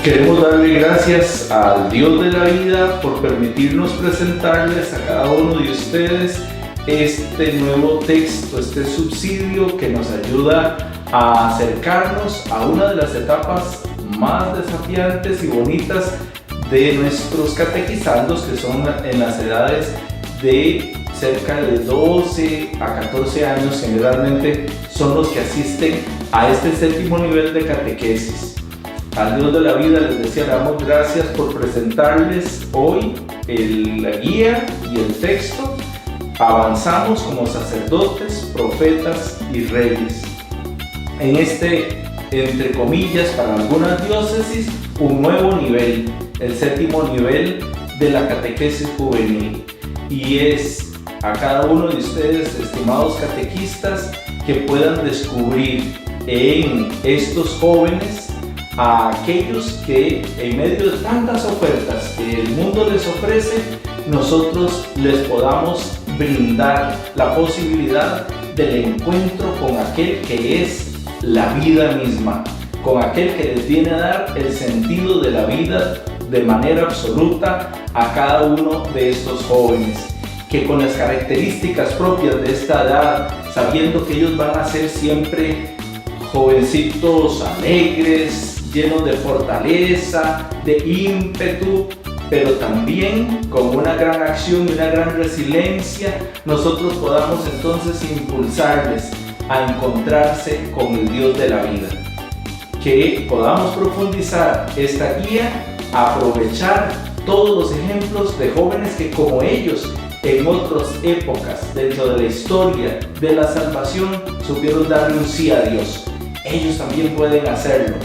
Queremos darle gracias al Dios de la vida por permitirnos presentarles a cada uno de ustedes este nuevo texto, este subsidio que nos ayuda a acercarnos a una de las etapas más desafiantes y bonitas de nuestros catequizandos, que son en las edades de cerca de 12 a 14 años. Generalmente son los que asisten a este séptimo nivel de catequesis. Al Dios de la vida les decía, le damos gracias por presentarles hoy la guía y el texto. Avanzamos como sacerdotes, profetas y reyes. En este, entre comillas, para algunas diócesis, un nuevo nivel, el séptimo nivel de la catequesis juvenil. Y es a cada uno de ustedes, estimados catequistas, que puedan descubrir en estos jóvenes a aquellos que en medio de tantas ofertas que el mundo les ofrece, nosotros les podamos brindar la posibilidad del encuentro con aquel que es la vida misma, con aquel que les viene a dar el sentido de la vida de manera absoluta a cada uno de estos jóvenes, que con las características propias de esta edad, sabiendo que ellos van a ser siempre jovencitos alegres, llenos de fortaleza, de ímpetu, pero también con una gran acción y una gran resiliencia, nosotros podamos entonces impulsarles a encontrarse con el Dios de la vida. Que podamos profundizar esta guía, aprovechar todos los ejemplos de jóvenes que como ellos en otras épocas dentro de la historia de la salvación supieron darle un sí a Dios. Ellos también pueden hacerlo.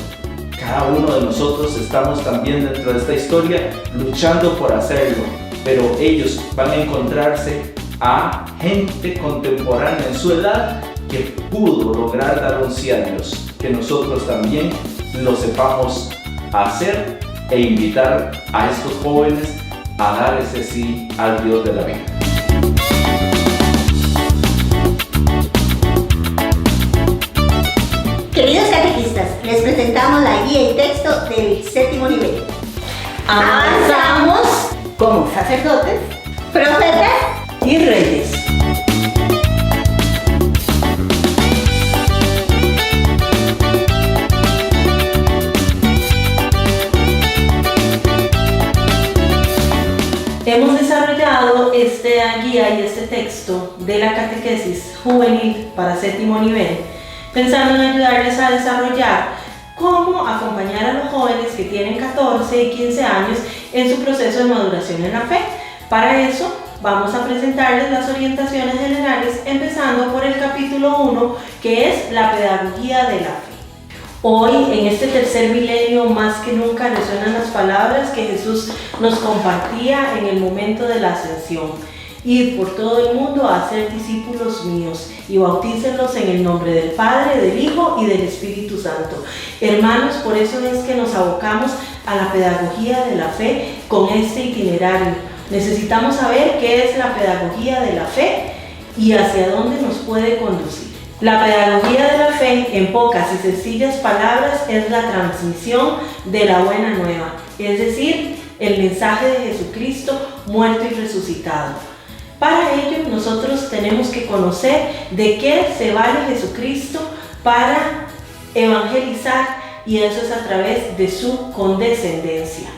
Cada uno de nosotros estamos también dentro de esta historia luchando por hacerlo, pero ellos van a encontrarse a gente contemporánea en su edad que pudo lograr dar un sí a Dios. Que nosotros también lo sepamos hacer e invitar a estos jóvenes a dar ese sí al Dios de la vida. Queridos catequistas, les presentamos la guía y texto del séptimo nivel. Avanzamos como sacerdotes, profetas y reyes. Hemos desarrollado esta guía y este texto de la catequesis juvenil para séptimo nivel, pensando en ayudarles a desarrollar cómo acompañar a los jóvenes que tienen 14 y 15 años en su proceso de maduración en la fe. Para eso vamos a presentarles las orientaciones generales, empezando por el capítulo 1, que es la pedagogía de la fe. Hoy, en este tercer milenio, más que nunca resuenan las palabras que Jesús nos compartía en el momento de la ascensión. Id por todo el mundo a hacer discípulos míos y bautícenlos en el nombre del Padre, del Hijo y del Espíritu Santo. Hermanos, por eso es que nos abocamos a la pedagogía de la fe con este itinerario. Necesitamos saber qué es la pedagogía de la fe y hacia dónde nos puede conducir. La pedagogía de la fe, en pocas y sencillas palabras, es la transmisión de la buena nueva, es decir, el mensaje de Jesucristo muerto y resucitado. Para ello, nosotros tenemos que conocer de qué se vale Jesucristo para evangelizar, y eso es a través de su condescendencia.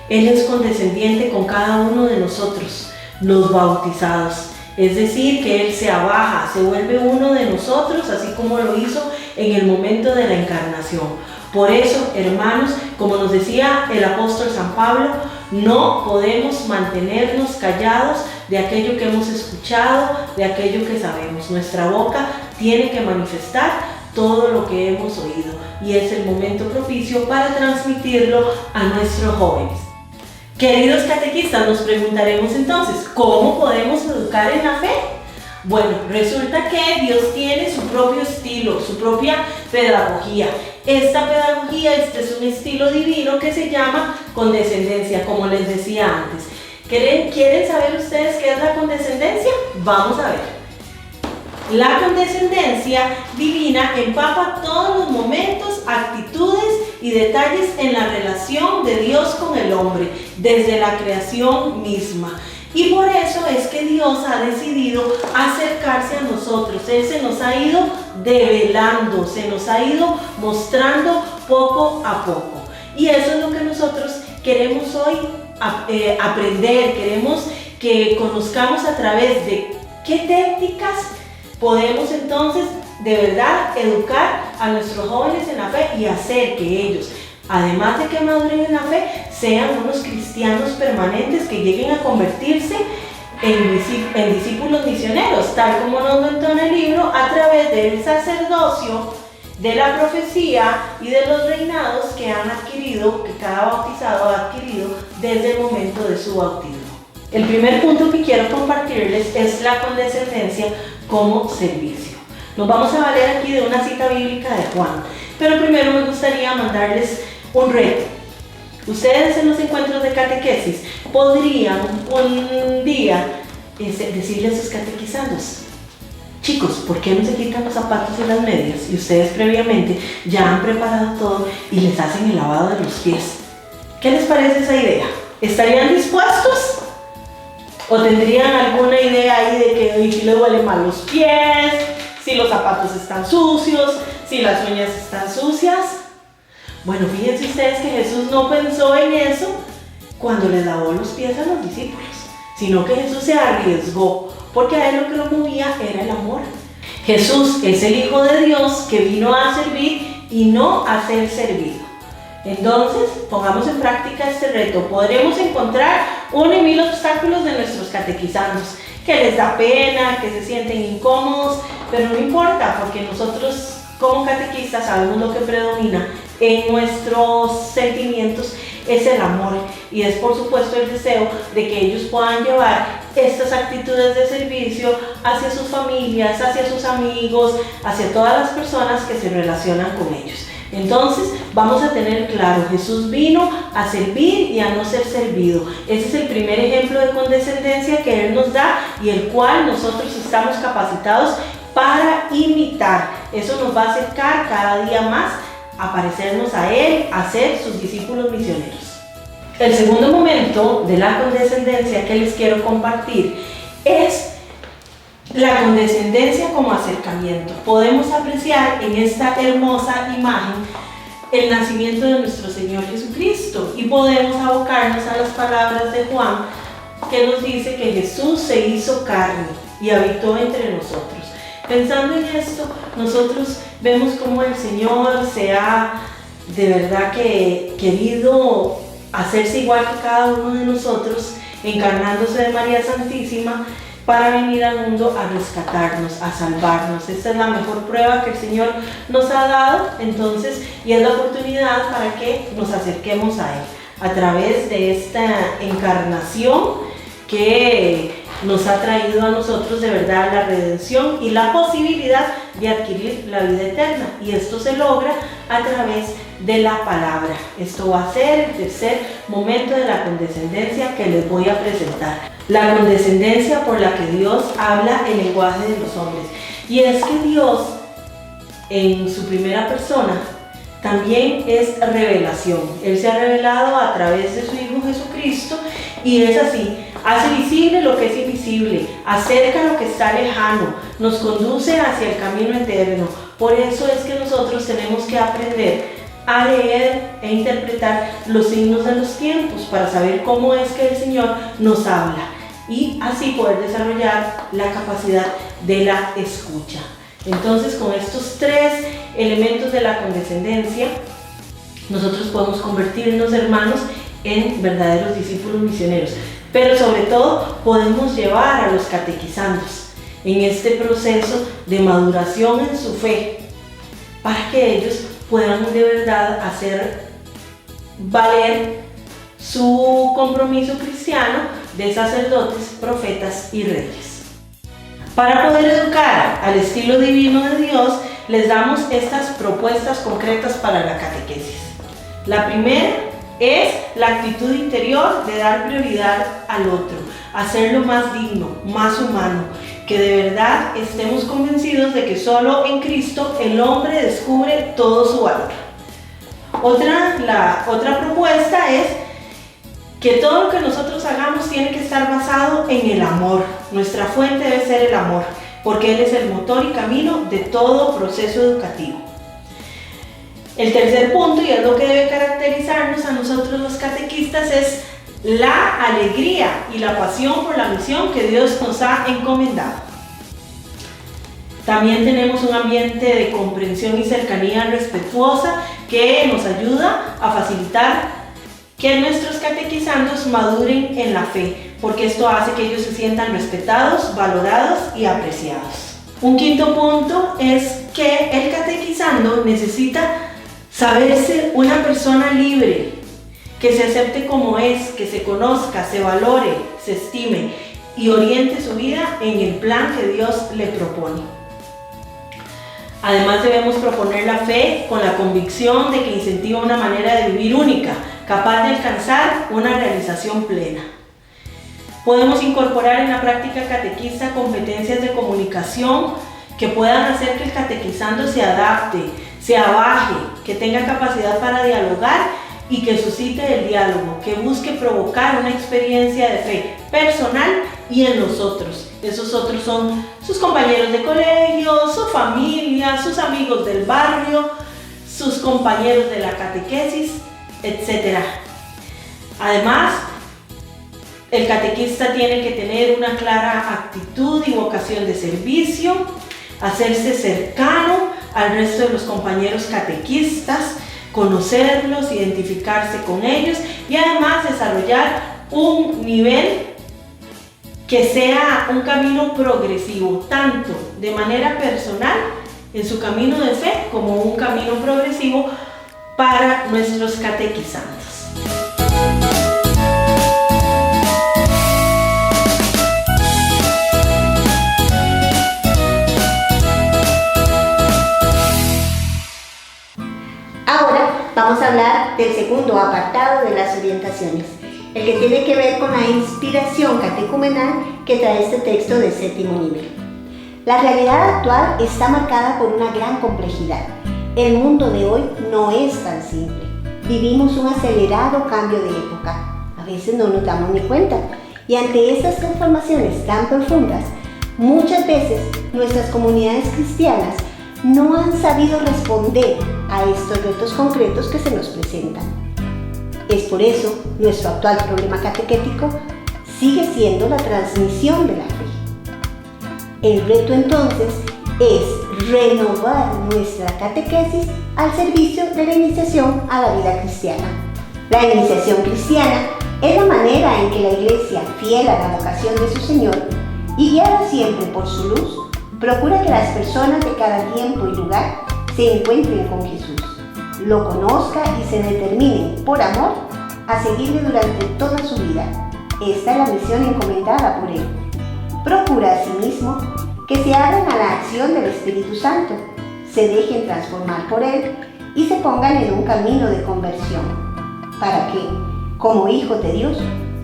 Él es condescendiente con cada uno de nosotros, los bautizados. Es decir, que Él se abaja, se vuelve uno de nosotros, así como lo hizo en el momento de la encarnación. Por eso, hermanos, como nos decía el apóstol San Pablo, no podemos mantenernos callados de aquello que hemos escuchado, de aquello que sabemos. Nuestra boca tiene que manifestar todo lo que hemos oído, y es el momento propicio para transmitirlo a nuestros jóvenes. Queridos catequistas, nos preguntaremos entonces, ¿cómo podemos educar en la fe? Bueno, resulta que Dios tiene su propio estilo, su propia pedagogía. Esta pedagogía, este es un estilo divino que se llama condescendencia, como les decía antes. ¿Quieren saber ustedes qué es la condescendencia? Vamos a ver. La condescendencia divina empapa todos los momentos, actitudes y y detalles en la relación de Dios con el hombre, desde la creación misma. Y por eso es que Dios ha decidido acercarse a nosotros. Él se nos ha ido develando, se nos ha ido mostrando poco a poco. Y eso es lo que nosotros queremos hoy aprender. Queremos que conozcamos a través de qué técnicas podemos entonces de verdad educar a nuestros jóvenes en la fe y hacer que ellos, además de que maduren en la fe, sean unos cristianos permanentes que lleguen a convertirse en discípulos misioneros, tal como nos lo entona el libro, a través del sacerdocio, de la profecía y de los reinados que han adquirido, que cada bautizado ha adquirido desde el momento de su bautismo. El primer punto que quiero compartirles es la condescendencia como servicio. Nos vamos a valer aquí de una cita bíblica de Juan, pero primero me gustaría mandarles un reto. Ustedes en los encuentros de catequesis podrían un día decirle a sus catequizandos: chicos, ¿por qué no se quitan los zapatos y las medias? Y ustedes previamente ya han preparado todo y les hacen el lavado de los pies. ¿Qué les parece esa idea? ¿Estarían dispuestos? ¿O tendrían alguna idea ahí de que hoy sí les huelen mal los pies, si los zapatos están sucios, si las uñas están sucias? Bueno, fíjense ustedes que Jesús no pensó en eso cuando les lavó los pies a los discípulos, sino que Jesús se arriesgó, porque a él lo que lo movía era el amor. Jesús es el Hijo de Dios que vino a servir y no a ser servido. Entonces, pongamos en práctica este reto. Podremos encontrar 1,000 obstáculos de nuestros catequizandos, que les da pena, que se sienten incómodos, pero no importa, porque nosotros como catequistas sabemos lo que predomina en nuestros sentimientos es el amor, y es por supuesto el deseo de que ellos puedan llevar estas actitudes de servicio hacia sus familias, hacia sus amigos, hacia todas las personas que se relacionan con ellos. Entonces vamos a tener claro, Jesús vino a servir y a no ser servido. Ese es el primer ejemplo de condescendencia que Él nos da y el cual nosotros estamos capacitados para imitar. Eso nos va a acercar cada día más a parecernos a Él, a ser sus discípulos misioneros. El segundo momento de la condescendencia que les quiero compartir es la condescendencia como acercamiento. Podemos apreciar en esta hermosa imagen el nacimiento de nuestro Señor Jesucristo y podemos abocarnos a las palabras de Juan, que nos dice que Jesús se hizo carne y habitó entre nosotros. Pensando en esto, nosotros vemos cómo el Señor se ha de verdad que querido hacerse igual que cada uno de nosotros, encarnándose de María Santísima para venir al mundo a rescatarnos, a salvarnos. Esta es la mejor prueba que el Señor nos ha dado, entonces, y es la oportunidad para que nos acerquemos a Él a través de esta encarnación que nos ha traído a nosotros de verdad la redención y la posibilidad de adquirir la vida eterna, y esto se logra a través de la palabra. Esto va a ser el tercer momento de la condescendencia que les voy a presentar. La condescendencia por la que Dios habla el lenguaje de los hombres, y es que Dios en su primera persona también es revelación. Él se ha revelado a través de su Hijo Jesucristo, y es así, hace visible lo que es invisible, acerca lo que está lejano, nos conduce hacia el camino eterno. Por eso es que nosotros tenemos que aprender a leer e interpretar los signos de los tiempos para saber cómo es que el Señor nos habla y así poder desarrollar la capacidad de la escucha. Entonces, con estos tres elementos de la condescendencia, nosotros podemos convertirnos, hermanos, en verdaderos discípulos misioneros, pero sobre todo podemos llevar a los catequizandos en este proceso de maduración en su fe para que ellos puedan de verdad hacer valer su compromiso cristiano de sacerdotes, profetas y reyes. Para poder educar al estilo divino de Dios, les damos estas propuestas concretas para la catequesis. La primera es la actitud interior de dar prioridad al otro, hacerlo más digno, más humano, que de verdad estemos convencidos de que solo en Cristo el hombre descubre todo su valor. La otra propuesta es que todo lo que nosotros hagamos tiene que estar basado en el amor. Nuestra fuente debe ser el amor, porque Él es el motor y camino de todo proceso educativo. El tercer punto, y es lo que debe caracterizarnos a nosotros los catequistas, es la alegría y la pasión por la misión que Dios nos ha encomendado. También tenemos un ambiente de comprensión y cercanía respetuosa que nos ayuda a facilitar que nuestros catequizandos maduren en la fe, porque esto hace que ellos se sientan respetados, valorados y apreciados. Un quinto punto es que el catequizando necesita saberse una persona libre, que se acepte como es, que se conozca, se valore, se estime y oriente su vida en el plan que Dios le propone. Además, debemos proponer la fe con la convicción de que incentiva una manera de vivir única, capaz de alcanzar una realización plena. Podemos incorporar en la práctica catequista competencias de comunicación que puedan hacer que el catequizando se adapte, se abaje, que tenga capacidad para dialogar y que suscite el diálogo, que busque provocar una experiencia de fe personal y en los otros. Esos otros son sus compañeros de colegio, su familia, sus amigos del barrio, sus compañeros de la catequesis, etc. Además, el catequista tiene que tener una clara actitud y vocación de servicio, hacerse cercano al resto de los compañeros catequistas, conocerlos, identificarse con ellos y además desarrollar un nivel que sea un camino progresivo, tanto de manera personal en su camino de fe como un camino progresivo para nuestros catequizandos. Ahora vamos a hablar del segundo apartado de las orientaciones, el que tiene que ver con la inspiración catecumenal que trae este texto de séptimo nivel. La realidad actual está marcada por una gran complejidad. El mundo de hoy no es tan simple. Vivimos un acelerado cambio de época. A veces no nos damos ni cuenta. Y ante estas transformaciones tan profundas, muchas veces nuestras comunidades cristianas no han sabido responder a estos retos concretos que se nos presentan. Es por eso nuestro actual problema catequético sigue siendo la transmisión de la fe. El reto entonces es renovar nuestra catequesis al servicio de la iniciación a la vida cristiana. La iniciación cristiana es la manera en que la Iglesia, fiel a la vocación de su Señor y guiada siempre por su luz, procura que las personas de cada tiempo y lugar se encuentren con Jesús, lo conozca y se determinen por amor a seguirle durante toda su vida. Esta es la misión encomendada por Él. Procura asimismo que se abran a la acción del Espíritu Santo, se dejen transformar por Él y se pongan en un camino de conversión, para que, como hijos de Dios,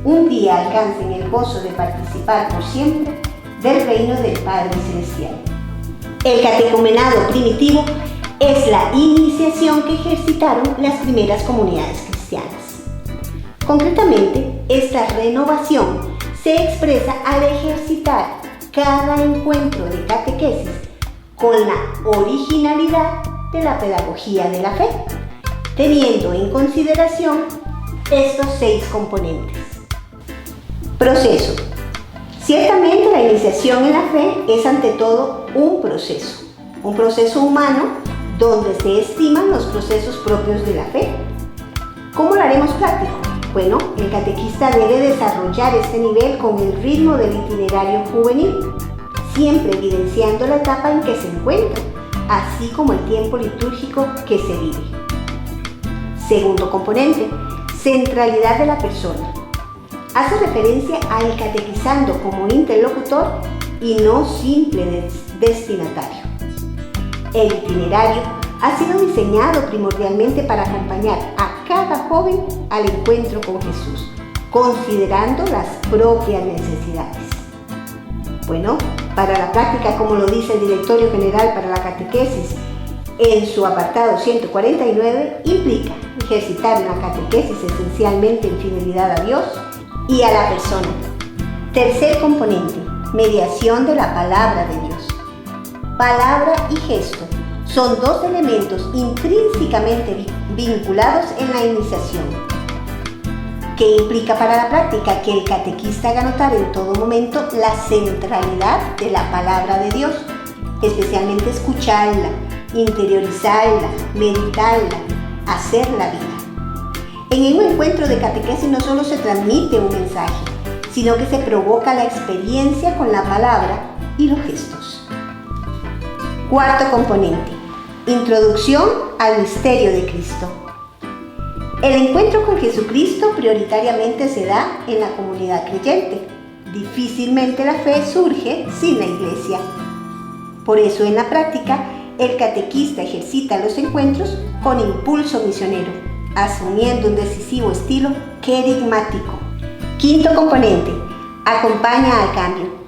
un día alcancen el gozo de participar por siempre del reino del Padre Celestial. El catecumenado primitivo es la iniciación que ejercitaron las primeras comunidades cristianas. Concretamente, esta renovación se expresa al ejercitar cada encuentro de catequesis con la originalidad de la pedagogía de la fe, teniendo en consideración estos 6 componentes. Proceso. Ciertamente la iniciación en la fe es ante todo un proceso humano donde se estiman los procesos propios de la fe. ¿Cómo lo haremos práctico? Bueno, el catequista debe desarrollar este nivel con el ritmo del itinerario juvenil, siempre evidenciando la etapa en que se encuentra, así como el tiempo litúrgico que se vive. Segundo componente, centralidad de la persona. Hace referencia al catequizando como interlocutor y no simple destinatario. El itinerario ha sido diseñado primordialmente para acompañar a cada joven al encuentro con Jesús, considerando las propias necesidades. Bueno, para la práctica, como lo dice el Directorio General para la Catequesis, en su apartado 149, implica ejercitar una catequesis esencialmente en fidelidad a Dios y a la persona. Tercer componente, mediación de la palabra de Dios. Palabra y gesto son dos elementos intrínsecamente vinculados en la iniciación, que implica para la práctica que el catequista haga notar en todo momento la centralidad de la palabra de Dios, especialmente escucharla, interiorizarla, meditarla, hacerla vida. En un encuentro de catequesis no solo se transmite un mensaje, sino que se provoca la experiencia con la palabra y los gestos. Cuarto componente, introducción al misterio de Cristo. El encuentro con Jesucristo prioritariamente se da en la comunidad creyente. Difícilmente la fe surge sin la iglesia. Por eso en la práctica, el catequista ejercita los encuentros con impulso misionero, asumiendo un decisivo estilo querigmático. Quinto componente, acompaña al cambio.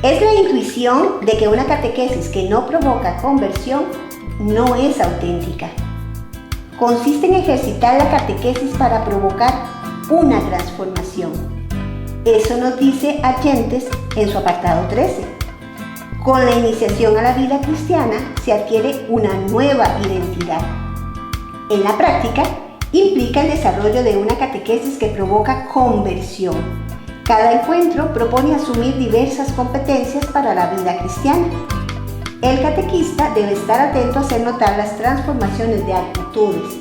Es la intuición de que una catequesis que no provoca conversión no es auténtica. Consiste en ejercitar la catequesis para provocar una transformación. Eso nos dice Ayentes en su apartado 13. Con la iniciación a la vida cristiana se adquiere una nueva identidad. En la práctica, implica el desarrollo de una catequesis que provoca conversión. Cada encuentro propone asumir diversas competencias para la vida cristiana. El catequista debe estar atento a hacer notar las transformaciones de actitudes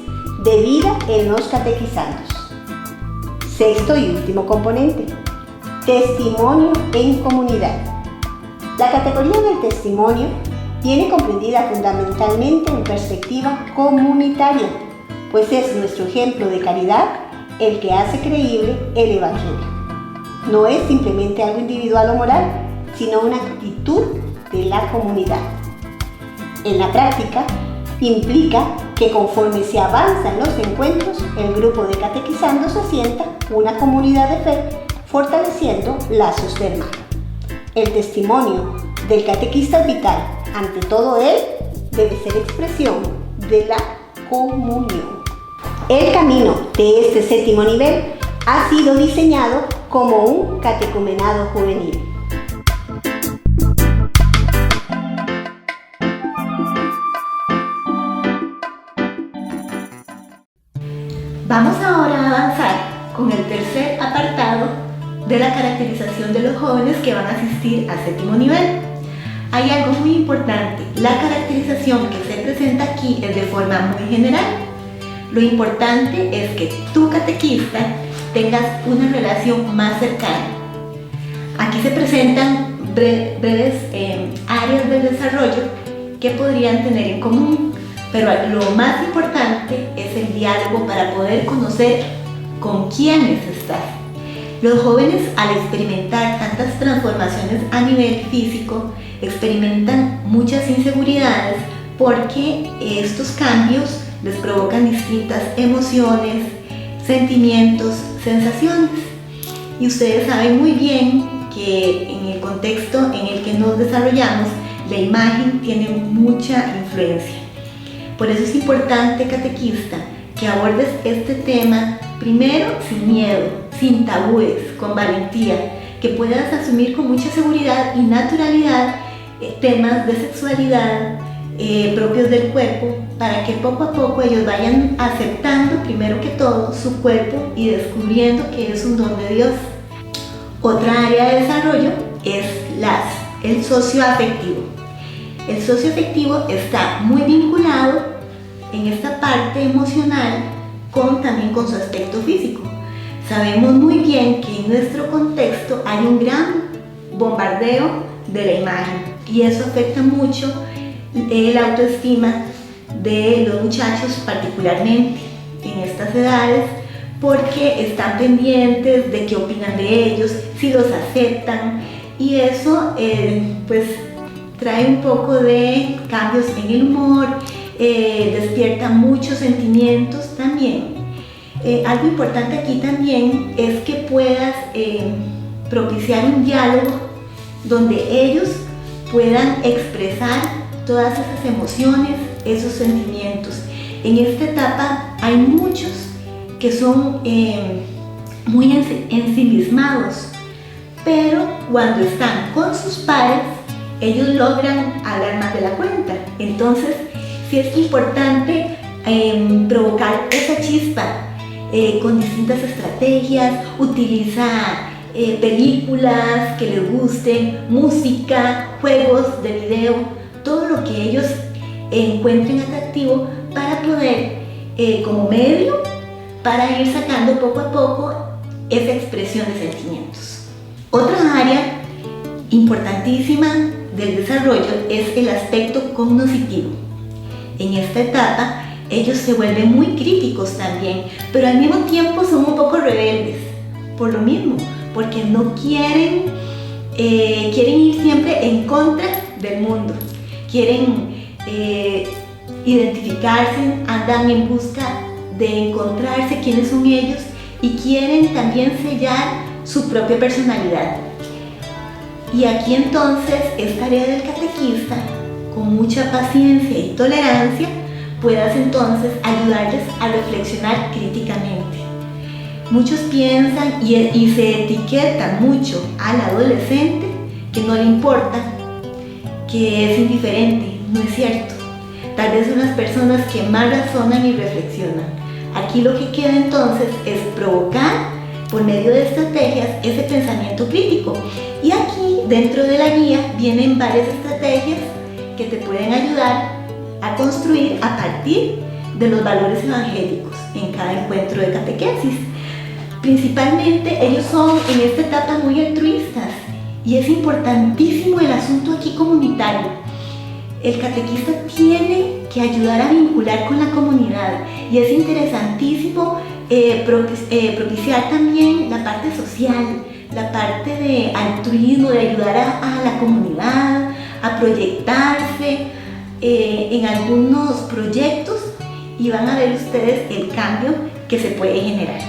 de vida en los catequizandos. Sexto y último componente, testimonio en comunidad. La categoría del testimonio viene comprendida fundamentalmente en perspectiva comunitaria, pues es nuestro ejemplo de caridad el que hace creíble el Evangelio. No es simplemente algo individual o moral, sino una actitud de la comunidad. En la práctica, implica que conforme se avanza en los encuentros, el grupo de catequizandos asienta una comunidad de fe, fortaleciendo lazos de hermano. El testimonio del catequista es vital. Ante todo él, debe ser expresión de la comunión. El camino de este séptimo nivel ha sido diseñado como un catecumenado juvenil. Vamos ahora a avanzar con el tercer apartado de la caracterización de los jóvenes que van a asistir al séptimo nivel. Hay algo muy importante, la caracterización que se presenta aquí es de forma muy general. Lo importante es que tu catequista tengas una relación más cercana. Aquí se presentan breves áreas del desarrollo que podrían tener en común, pero lo más importante es el diálogo para poder conocer con quiénes estás. Los jóvenes, al experimentar tantas transformaciones a nivel físico, experimentan muchas inseguridades porque estos cambios les provocan distintas emociones, sentimientos, sensaciones. Y ustedes saben muy bien que en el contexto en el que nos desarrollamos, la imagen tiene mucha influencia. Por eso es importante, catequista, que abordes este tema primero sin miedo, sin tabúes, con valentía, que puedas asumir con mucha seguridad y naturalidad temas de sexualidad propios del cuerpo, para que poco a poco ellos vayan aceptando primero que todo su cuerpo y descubriendo que es un don de Dios. Otra área de desarrollo es el socioafectivo. El socioafectivo está muy vinculado en esta parte emocional también con su aspecto físico. Sabemos muy bien que en nuestro contexto hay un gran bombardeo de la imagen y eso afecta mucho la autoestima de los muchachos, particularmente en estas edades, porque están pendientes de qué opinan de ellos, si los aceptan, y eso pues trae un poco de cambios en el humor, despierta muchos sentimientos también. Algo importante aquí también es que puedas propiciar un diálogo donde ellos puedan expresar todas esas emociones esos sentimientos. En esta etapa hay muchos que son muy ensimismados, pero cuando están con sus pares, ellos logran hablar más de la cuenta. Entonces, sí es importante provocar esa chispa con distintas estrategias. Utiliza películas que les gusten, música, juegos de video, todo lo que ellos encuentren atractivo para poder, como medio, para ir sacando poco a poco esa expresión de sentimientos. Otra área importantísima del desarrollo es el aspecto cognitivo. En esta etapa ellos se vuelven muy críticos también, pero al mismo tiempo son un poco rebeldes, por lo mismo, porque no quieren ir siempre en contra del mundo, quieren identificarse, andan en busca de encontrarse quiénes son ellos y quieren también sellar su propia personalidad. Y aquí entonces es tarea del catequista, con mucha paciencia y tolerancia, puedas entonces ayudarles a reflexionar críticamente. Muchos piensan y se etiquetan mucho al adolescente que no le importa, que es indiferente. No es cierto. Tal vez son las personas que más razonan y reflexionan. Aquí lo que queda entonces es provocar por medio de estrategias ese pensamiento crítico. Y aquí dentro de la guía vienen varias estrategias que te pueden ayudar a construir a partir de los valores evangélicos en cada encuentro de catequesis. Principalmente ellos son en esta etapa muy altruistas y es importantísimo el asunto aquí comunitario. El catequista tiene que ayudar a vincular con la comunidad y es interesantísimo propiciar también la parte social, la parte de altruismo, de ayudar a la comunidad a proyectarse en algunos proyectos y van a ver ustedes el cambio que se puede generar.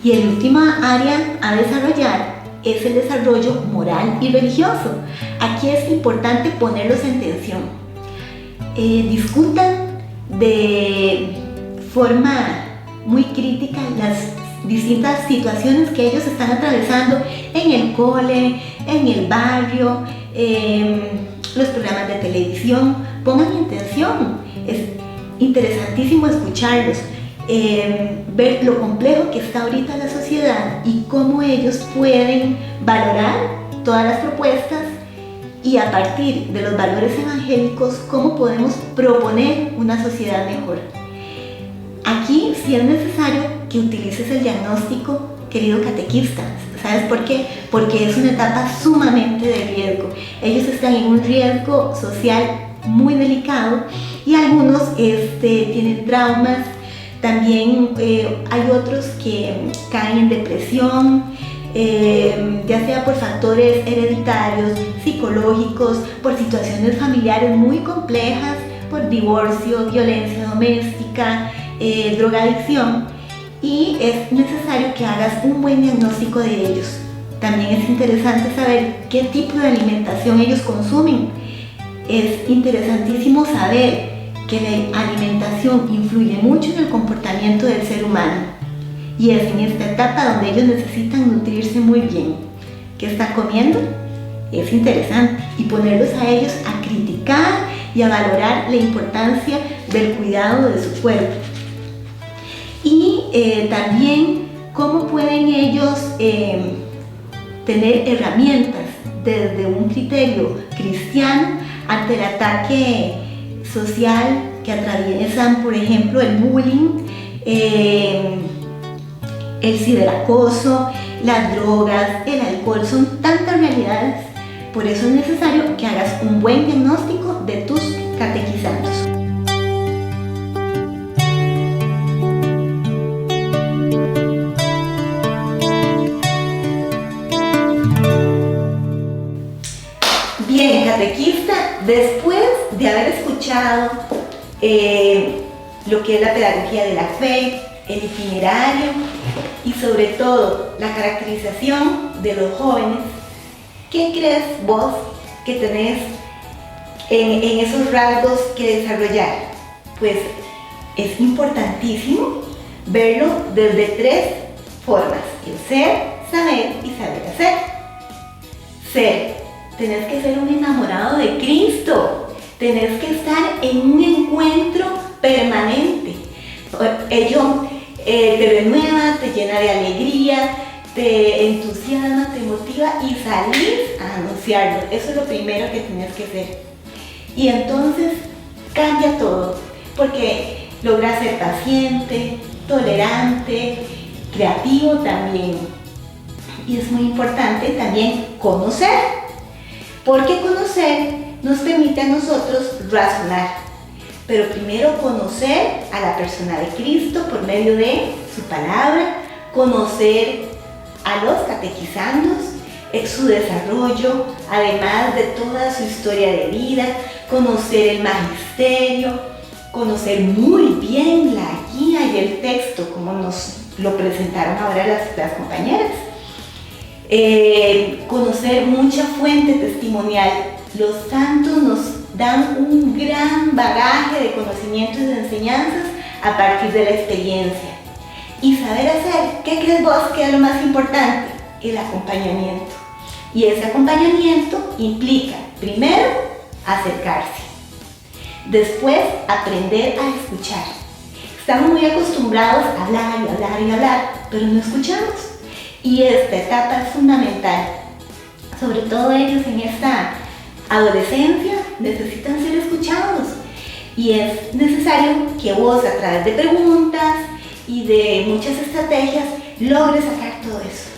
Y el último área a desarrollar es el desarrollo moral y religioso. Aquí es importante ponerlos en tensión. Discutan de forma muy crítica las distintas situaciones que ellos están atravesando en el cole, en el barrio, los programas de televisión. Pongan en tensión. Es interesantísimo escucharlos. Ver lo complejo que está ahorita la sociedad y cómo ellos pueden valorar todas las propuestas y a partir de los valores evangélicos cómo podemos proponer una sociedad mejor. Aquí sí es necesario que utilices el diagnóstico, querido catequista. ¿Sabes por qué? Porque es una etapa sumamente de riesgo. Ellos están en un riesgo social muy delicado y algunos tienen traumas. También hay otros que caen en depresión, ya sea por factores hereditarios, psicológicos, por situaciones familiares muy complejas, por divorcio, violencia doméstica, drogadicción, y es necesario que hagas un buen diagnóstico de ellos. También es interesante saber qué tipo de alimentación ellos consumen. Es interesantísimo saber que la alimentación influye mucho en el comportamiento del ser humano y es en esta etapa donde ellos necesitan nutrirse muy bien. ¿Qué están comiendo? Es interesante y ponerlos a ellos a criticar y a valorar la importancia del cuidado de su cuerpo. Y también cómo pueden ellos tener herramientas desde un criterio cristiano ante el ataque social que atraviesan, por ejemplo, el bullying, el ciberacoso, las drogas, el alcohol. Son tantas realidades. Por eso es necesario que hagas un buen diagnóstico de tus catequizandos. Bien, catequista, después de haber escuchado lo que es la pedagogía de la fe, el itinerario y sobre todo la caracterización de los jóvenes, ¿qué crees vos que tenés en esos rasgos que desarrollar? Pues es importantísimo verlo desde 3 formas: el ser, saber y saber hacer. Ser, tenés que ser un enamorado de Cristo, tenés que estar en un encuentro permanente. Ello te renueva, te llena de alegría, te entusiasma, te motiva y salís a anunciarlo. Eso es lo primero que tienes que hacer. Y entonces cambia todo, porque logras ser paciente, tolerante, creativo también. Y es muy importante también conocer, porque conocer nos permite a nosotros razonar. Pero primero conocer a la persona de Cristo por medio de su palabra, conocer a los catequizandos, su desarrollo, además de toda su historia de vida, conocer el magisterio, conocer muy bien la guía y el texto, como nos lo presentaron ahora las compañeras. Conocer mucha fuente testimonial. Los santos nos dan un gran bagaje de conocimientos y de enseñanzas a partir de la experiencia. Y saber hacer, ¿qué crees vos que es lo más importante? El acompañamiento. Y ese acompañamiento implica, primero, acercarse. Después, aprender a escuchar. Estamos muy acostumbrados a hablar y hablar y hablar, pero no escuchamos. Y esta etapa es fundamental. Sobre todo ellos en esta adolescencia necesitan ser escuchados. Y es necesario que vos, a través de preguntas y de muchas estrategias, logres sacar todo eso.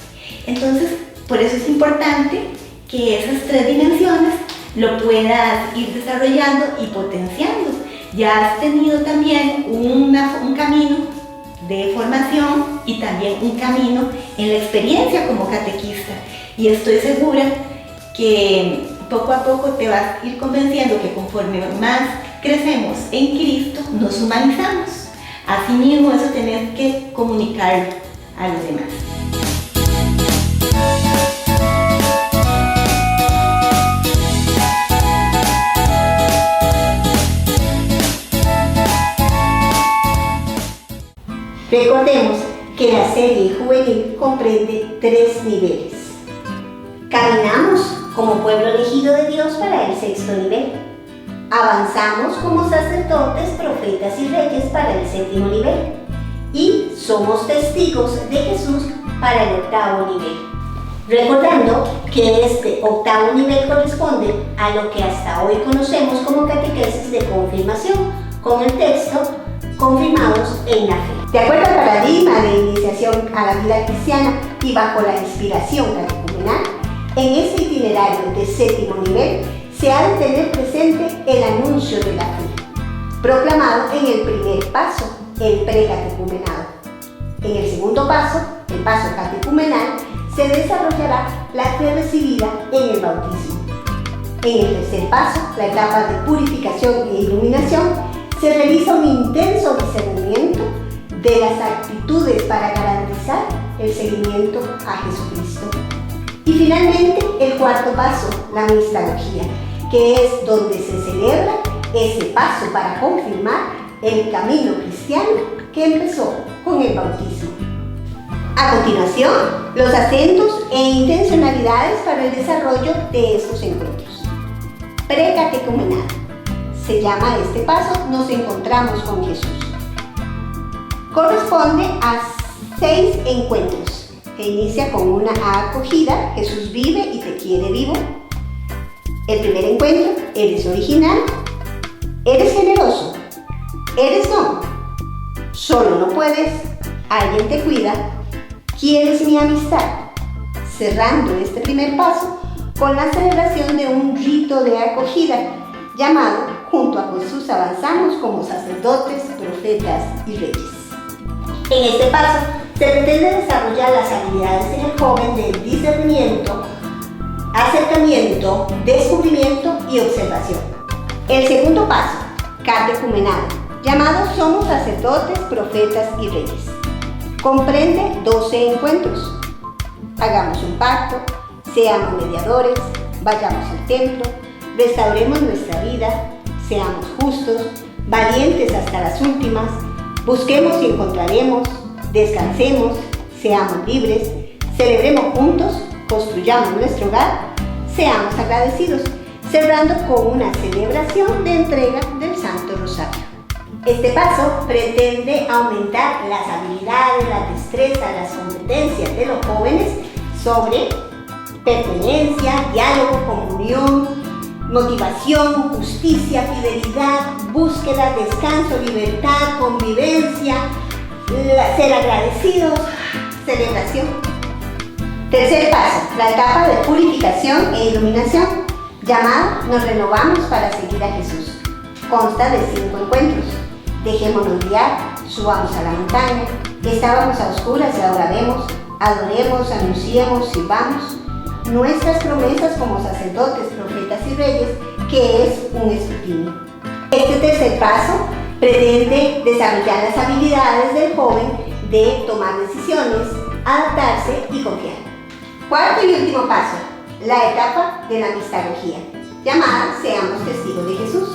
Entonces, por eso es importante que esas 3 dimensiones lo puedas ir desarrollando y potenciando. Ya has tenido también un camino de formación y también un camino en la experiencia como catequista. Y estoy segura que poco a poco te vas a ir convenciendo que conforme más crecemos en Cristo, nos humanizamos. Asimismo, eso tenés que comunicarlo a los demás. Recordemos que la serie juvenil comprende 3 niveles. Caminamos como pueblo elegido de Dios para el 6º nivel. Avanzamos como sacerdotes, profetas y reyes para el 7º nivel. Y somos testigos de Jesús para el 8º nivel. Recordando que este 8º nivel corresponde a lo que hasta hoy conocemos como catequesis de confirmación, con el texto confirmados en la fe. De acuerdo al paradigma de iniciación a la vida cristiana y bajo la inspiración catecumenal, en este itinerario de 7º nivel se ha de tener presente el anuncio de la fe, proclamado en el primer paso, el precatecumenado. En el segundo paso, el paso catecumenal, se desarrollará la fe recibida en el bautismo. En el tercer paso, la etapa de purificación e iluminación, se realiza un intenso discernimiento de las actitudes para garantizar el seguimiento a Jesucristo. Y finalmente, el 4º paso, la mistagogía, que es donde se celebra ese paso para confirmar el camino cristiano que empezó con el bautismo. A continuación, los acentos e intencionalidades para el desarrollo de estos encuentros. Precatecumenal. Se llama este paso, nos encontramos con Jesús. Corresponde a 6 encuentros, que inicia con una acogida, Jesús vive y te quiere vivo. El primer encuentro, eres original, eres generoso, eres don, solo no puedes, alguien te cuida, quieres mi amistad. Cerrando este primer paso con la celebración de un rito de acogida llamado Junto a Jesús avanzamos como sacerdotes, profetas y reyes. En este paso se pretende desarrollar las habilidades en el joven de discernimiento, acercamiento, descubrimiento y observación. El segundo paso, catecumenado, llamado Somos sacerdotes, profetas y reyes. Comprende 12 encuentros. Hagamos un pacto, seamos mediadores, vayamos al templo, restauremos nuestra vida, seamos justos, valientes hasta las últimas, busquemos y encontraremos, descansemos, seamos libres, celebremos juntos, construyamos nuestro hogar, seamos agradecidos, cerrando con una celebración de entrega del Santo Rosario. Este paso pretende aumentar las habilidades, las destrezas, las competencias de los jóvenes sobre pertenencia, diálogo, comunión, motivación, justicia, fidelidad, búsqueda, descanso, libertad, convivencia, ser agradecidos, celebración. Tercer paso, la etapa de purificación e iluminación, llamada Nos renovamos para seguir a Jesús. Consta de 5 encuentros. Dejémonos guiar, subamos a la montaña, estábamos a oscuras y ahora vemos, adoremos, anunciemos, sirvamos nuestras promesas como sacerdotes, profetas y reyes, que es un escrutinio. Este tercer paso pretende desarrollar las habilidades del joven de tomar decisiones, adaptarse y confiar. Cuarto y último paso, la etapa de la mistagogía, llamada Seamos Testigos de Jesús.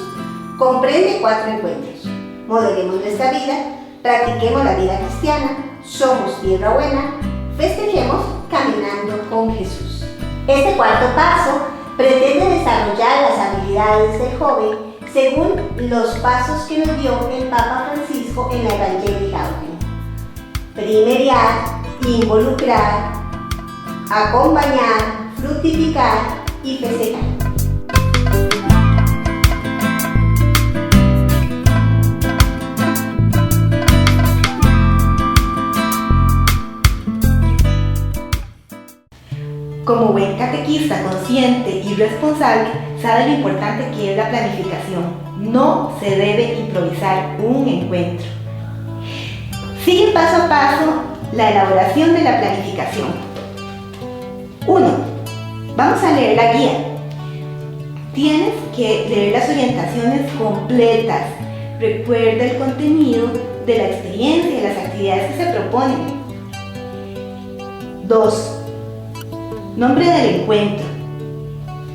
Comprende 4 encuentros. Modelemos nuestra vida, practiquemos la vida cristiana, somos tierra buena, festejemos caminando con Jesús. Este cuarto paso pretende desarrollar las habilidades del joven según los pasos que nos dio el Papa Francisco en la Evangelii Gaudium. Primeriar, involucrar, acompañar, fructificar y festejar. Como buen catequista consciente y responsable, sabe lo importante que es la planificación. No se debe improvisar un encuentro. Sigue paso a paso la elaboración de la planificación. 1. Vamos a leer la guía. Tienes que leer las orientaciones completas. Recuerda el contenido de la experiencia y de las actividades que se proponen. 2. Nombre del encuentro.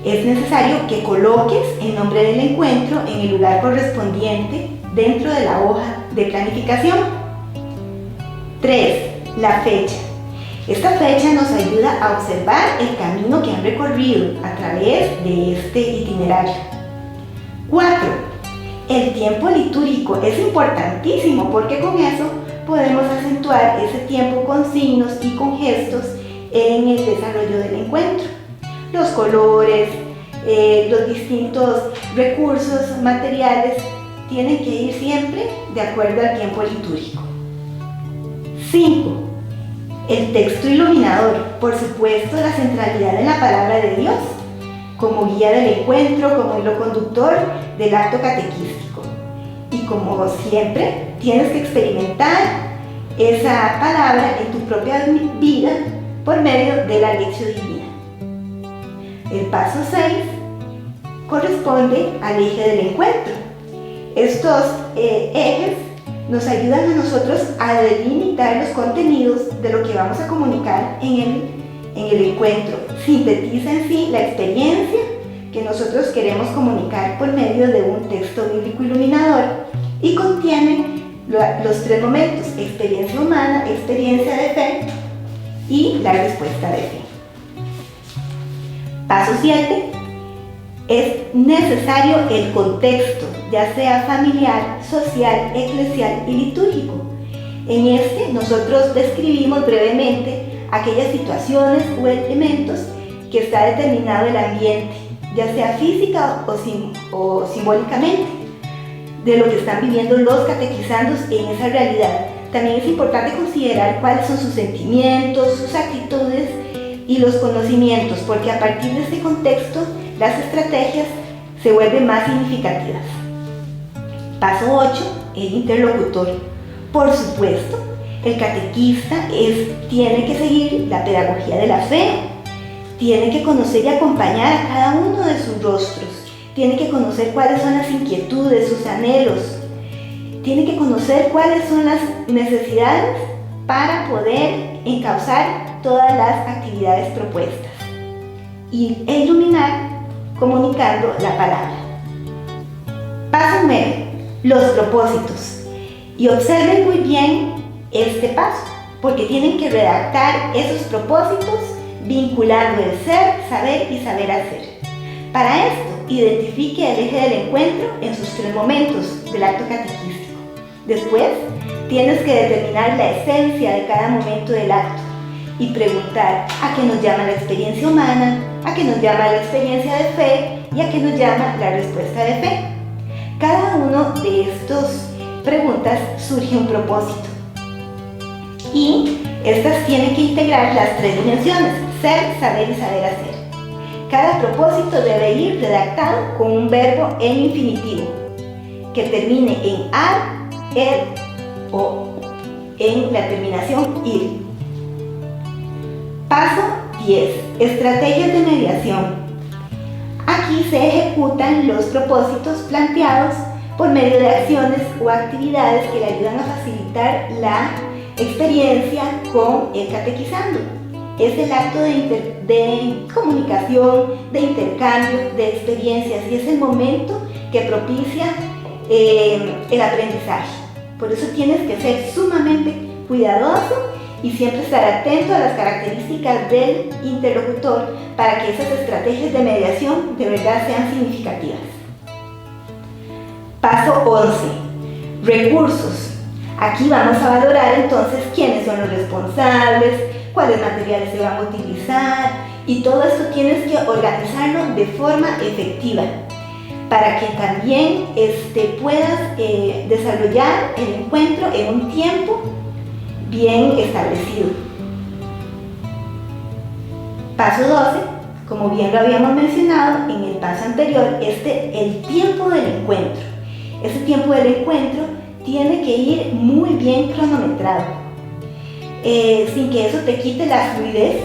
Es necesario que coloques el nombre del encuentro en el lugar correspondiente dentro de la hoja de planificación. 3. La fecha. Esta fecha nos ayuda a observar el camino que han recorrido a través de este itinerario. 4. El tiempo litúrgico es importantísimo porque con eso podemos acentuar ese tiempo con signos y con gestos en el desarrollo del encuentro. Los colores, los distintos recursos materiales tienen que ir siempre de acuerdo al tiempo litúrgico. 5. El texto iluminador, por supuesto, la centralidad de la palabra de Dios como guía del encuentro, como hilo conductor del acto catequístico. Y como siempre, tienes que experimentar esa palabra en tu propia vida por medio de la lección divina. El paso 6 corresponde al eje del encuentro. Estos ejes nos ayudan a nosotros a delimitar los contenidos de lo que vamos a comunicar en el encuentro. Sintetiza en sí la experiencia que nosotros queremos comunicar por medio de un texto bíblico iluminador y contiene los 3 momentos: experiencia humana, experiencia de fe y la respuesta de fe. Paso 7. Es necesario el contexto, ya sea familiar, social, eclesial y litúrgico. En este nosotros describimos brevemente aquellas situaciones o elementos que está determinado el ambiente, ya sea física o simbólicamente, de lo que están viviendo los catequizandos en esa realidad. También es importante considerar cuáles son sus sentimientos, sus actitudes y los conocimientos, porque a partir de este contexto las estrategias se vuelven más significativas. Paso 8. El interlocutor. Por supuesto, el catequista tiene que seguir la pedagogía de la fe, tiene que conocer y acompañar a cada uno de sus rostros, tiene que conocer cuáles son las inquietudes, sus anhelos, tiene que conocer cuáles son las necesidades para poder encauzar todas las actividades propuestas e iluminar comunicando la palabra. Paso 9. Los propósitos. Y observen muy bien este paso, porque tienen que redactar esos propósitos vinculando el ser, saber y saber hacer. Para esto, identifique el eje del encuentro en sus 3 momentos del acto catequístico. Después, tienes que determinar la esencia de cada momento del acto y preguntar a qué nos llama la experiencia humana, a qué nos llama la experiencia de fe y a qué nos llama la respuesta de fe. Cada uno de estas preguntas surge un propósito y estas tienen que integrar las 3 dimensiones: ser, saber y saber hacer. Cada propósito debe ir redactado con un verbo en infinitivo que termine en ar, er o en la terminación ir. Paso 10. Estrategias de mediación. Aquí se ejecutan los propósitos planteados por medio de acciones o actividades que le ayudan a facilitar la experiencia con el catequizando. Es el acto de comunicación, de intercambio, de experiencias y es el momento que propicia el aprendizaje. Por eso tienes que ser sumamente cuidadoso y siempre estar atento a las características del interlocutor para que esas estrategias de mediación de verdad sean significativas. Paso 11. Recursos. Aquí vamos a valorar entonces quiénes son los responsables, cuáles materiales se van a utilizar y todo esto tienes que organizarlo de forma efectiva para que también puedas desarrollar el encuentro en un tiempo bien establecido. Paso 12, como bien lo habíamos mencionado en el paso anterior, el tiempo del encuentro. Ese tiempo del encuentro tiene que ir muy bien cronometrado, sin que eso te quite la fluidez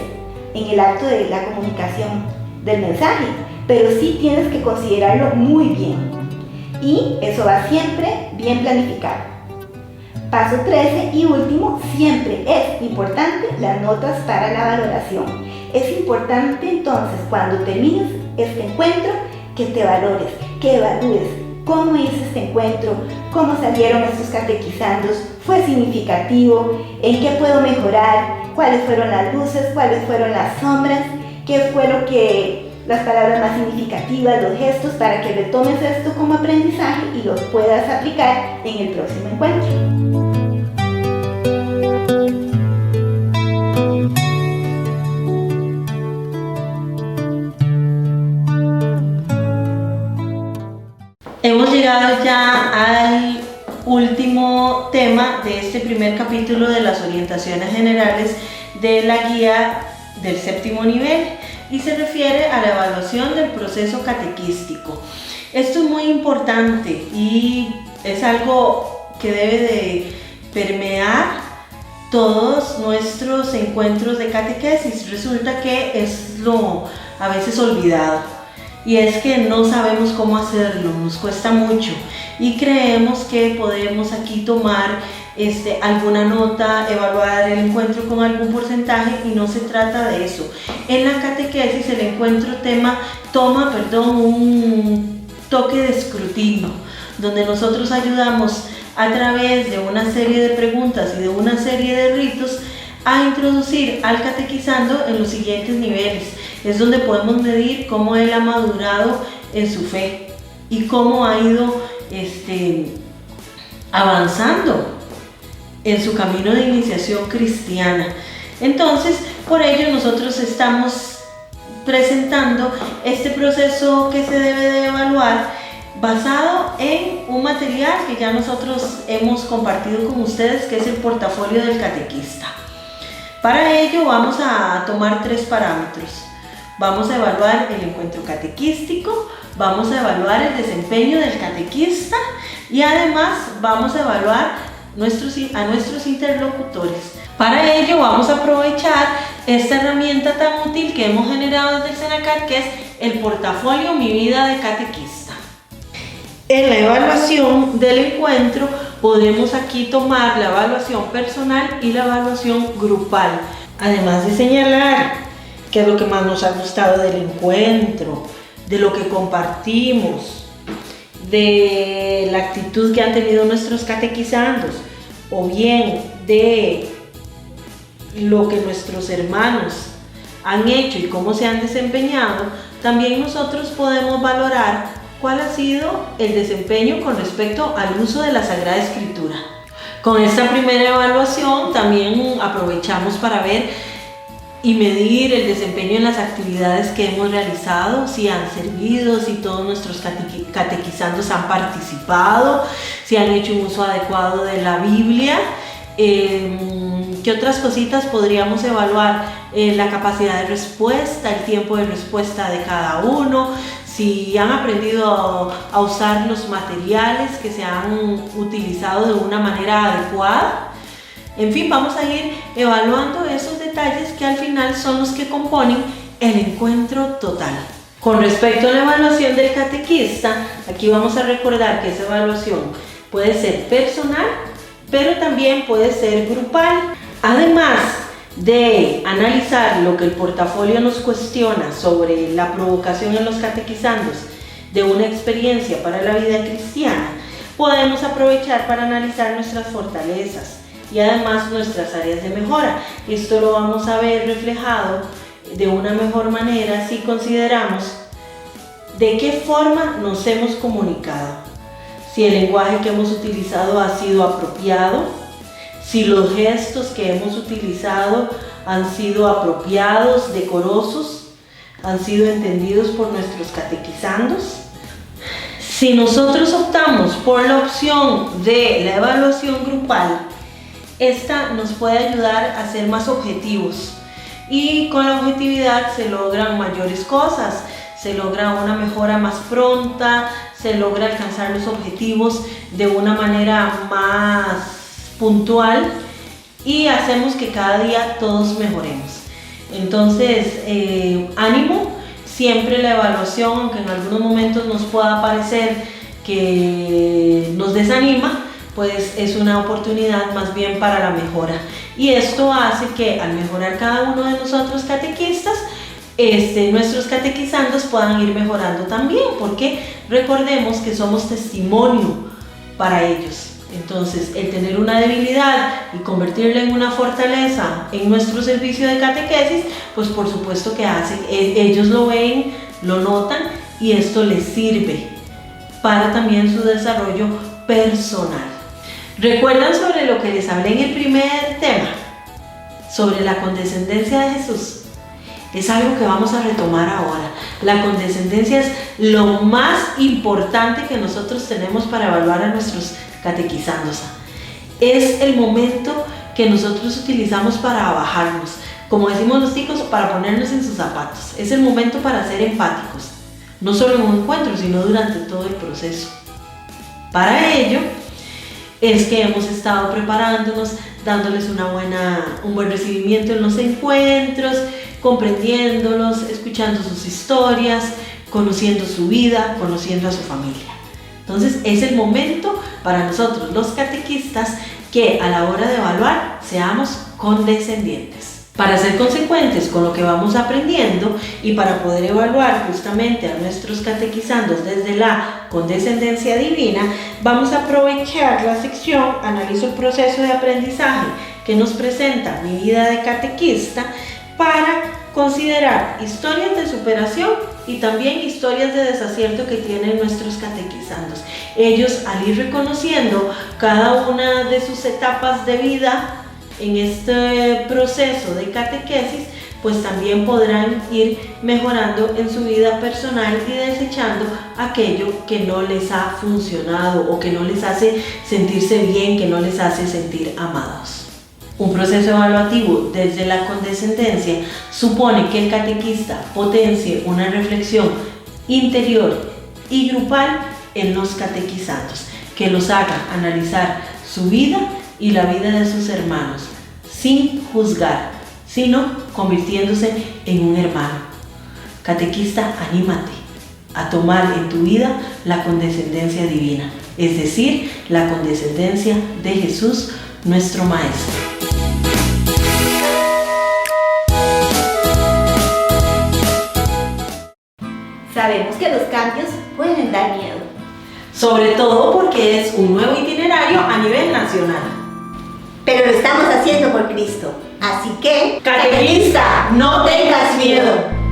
en el acto de la comunicación del mensaje, pero sí tienes que considerarlo muy bien y eso va siempre bien planificado. Paso 13 y último, siempre es importante las notas para la valoración. Es importante entonces cuando termines este encuentro que te valores, que evalúes cómo hice este encuentro, cómo salieron estos catequizandos, fue significativo, en qué puedo mejorar, cuáles fueron las luces, cuáles fueron las sombras, qué fue las palabras más significativas, los gestos, para que retomes esto como aprendizaje y los puedas aplicar en el próximo encuentro. Hemos llegado ya al último tema de este primer capítulo de las orientaciones generales de la guía del 7º nivel y se refiere a la evaluación del proceso catequístico. Esto es muy importante y es algo que debe de permear todos nuestros encuentros de catequesis. Resulta que es lo a veces olvidado. Y es que no sabemos cómo hacerlo, nos cuesta mucho y creemos que podemos aquí tomar alguna nota, evaluar el encuentro con algún porcentaje y no se trata de eso. En la catequesis el encuentro toma un toque de escrutinio, donde nosotros ayudamos a través de una serie de preguntas y de una serie de ritos a introducir al catequizando en los siguientes niveles. Es donde podemos medir cómo él ha madurado en su fe y cómo ha ido avanzando en su camino de iniciación cristiana. Entonces, por ello nosotros estamos presentando este proceso que se debe de evaluar basado en un material que ya nosotros hemos compartido con ustedes, que es el portafolio del catequista. Para ello vamos a tomar 3 parámetros. Vamos a evaluar el encuentro catequístico, vamos a evaluar el desempeño del catequista y además vamos a evaluar a nuestros interlocutores. Para ello vamos a aprovechar esta herramienta tan útil que hemos generado desde el Senacat, que es el portafolio Mi Vida de Catequista. En la evaluación del encuentro podemos aquí tomar la evaluación personal y la evaluación grupal, además de señalar qué es lo que más nos ha gustado del encuentro, de lo que compartimos, de la actitud que han tenido nuestros catequizandos, o bien de lo que nuestros hermanos han hecho y cómo se han desempeñado, también nosotros podemos valorar cuál ha sido el desempeño con respecto al uso de la Sagrada Escritura. Con esta primera evaluación también aprovechamos para ver y medir el desempeño en las actividades que hemos realizado, si han servido, si todos nuestros catequizandos han participado, si han hecho un uso adecuado de la Biblia. ¿Qué otras cositas podríamos evaluar? La capacidad de respuesta, el tiempo de respuesta de cada uno, si han aprendido a usar los materiales que se han utilizado de una manera adecuada. En fin, vamos a ir evaluando esos detalles que al final son los que componen el encuentro total. Con respecto a la evaluación del catequista, aquí vamos a recordar que esa evaluación puede ser personal, pero también puede ser grupal. Además de analizar lo que el portafolio nos cuestiona sobre la provocación en los catequizandos de una experiencia para la vida cristiana, podemos aprovechar para analizar nuestras fortalezas y además nuestras áreas de mejora. Esto lo vamos a ver reflejado de una mejor manera si consideramos de qué forma nos hemos comunicado, si el lenguaje que hemos utilizado ha sido apropiado, si los gestos que hemos utilizado han sido apropiados, decorosos, han sido entendidos por nuestros catequizandos. Si nosotros optamos por la opción de la evaluación grupal, esta nos puede ayudar a ser más objetivos, y con la objetividad se logran mayores cosas, se logra una mejora más pronta, se logra alcanzar los objetivos de una manera más puntual y hacemos que cada día todos mejoremos. Entonces, ánimo, siempre la evaluación, aunque en algunos momentos nos pueda parecer que nos desanima, pues es una oportunidad más bien para la mejora. Y esto hace que al mejorar cada uno de nosotros catequistas, nuestros catequizandos puedan ir mejorando también, porque recordemos que somos testimonio para ellos. Entonces, el tener una debilidad y convertirla en una fortaleza en nuestro servicio de catequesis, pues por supuesto que ellos lo ven, lo notan, y esto les sirve para también su desarrollo personal. ¿Recuerdan sobre lo que les hablé en el primer tema? Sobre la condescendencia de Jesús. Es algo que vamos a retomar ahora. La condescendencia es lo más importante que nosotros tenemos para evaluar a nuestros catequizandos. Es el momento que nosotros utilizamos para bajarnos, como decimos los chicos, para ponernos en sus zapatos. Es el momento para ser empáticos, no solo en un encuentro, sino durante todo el proceso. Para ello es que hemos estado preparándonos, dándoles un buen recibimiento en los encuentros, comprendiéndolos, escuchando sus historias, conociendo su vida, conociendo a su familia. Entonces es el momento para nosotros los catequistas que a la hora de evaluar seamos condescendientes. Para ser consecuentes con lo que vamos aprendiendo y para poder evaluar justamente a nuestros catequizandos desde la condescendencia divina, vamos a aprovechar la sección Analizo el proceso de aprendizaje que nos presenta Mi vida de catequista para considerar historias de superación y también historias de desacierto que tienen nuestros catequizandos. Ellos, al ir reconociendo cada una de sus etapas de vida en este proceso de catequesis, pues también podrán ir mejorando en su vida personal y desechando aquello que no les ha funcionado o que no les hace sentirse bien, que no les hace sentir amados. Un proceso evaluativo desde la condescendencia supone que el catequista potencie una reflexión interior y grupal en los catequizandos, que los haga analizar su vida y la vida de sus hermanos, sin juzgar, sino convirtiéndose en un hermano. Catequista, anímate a tomar en tu vida la condescendencia divina, es decir, la condescendencia de Jesús, nuestro Maestro. Sabemos que los cambios pueden dar miedo. Sobre todo porque es un nuevo itinerario a nivel nacional. Pero lo estamos haciendo por Cristo. Así que, Catequista, no tengas miedo.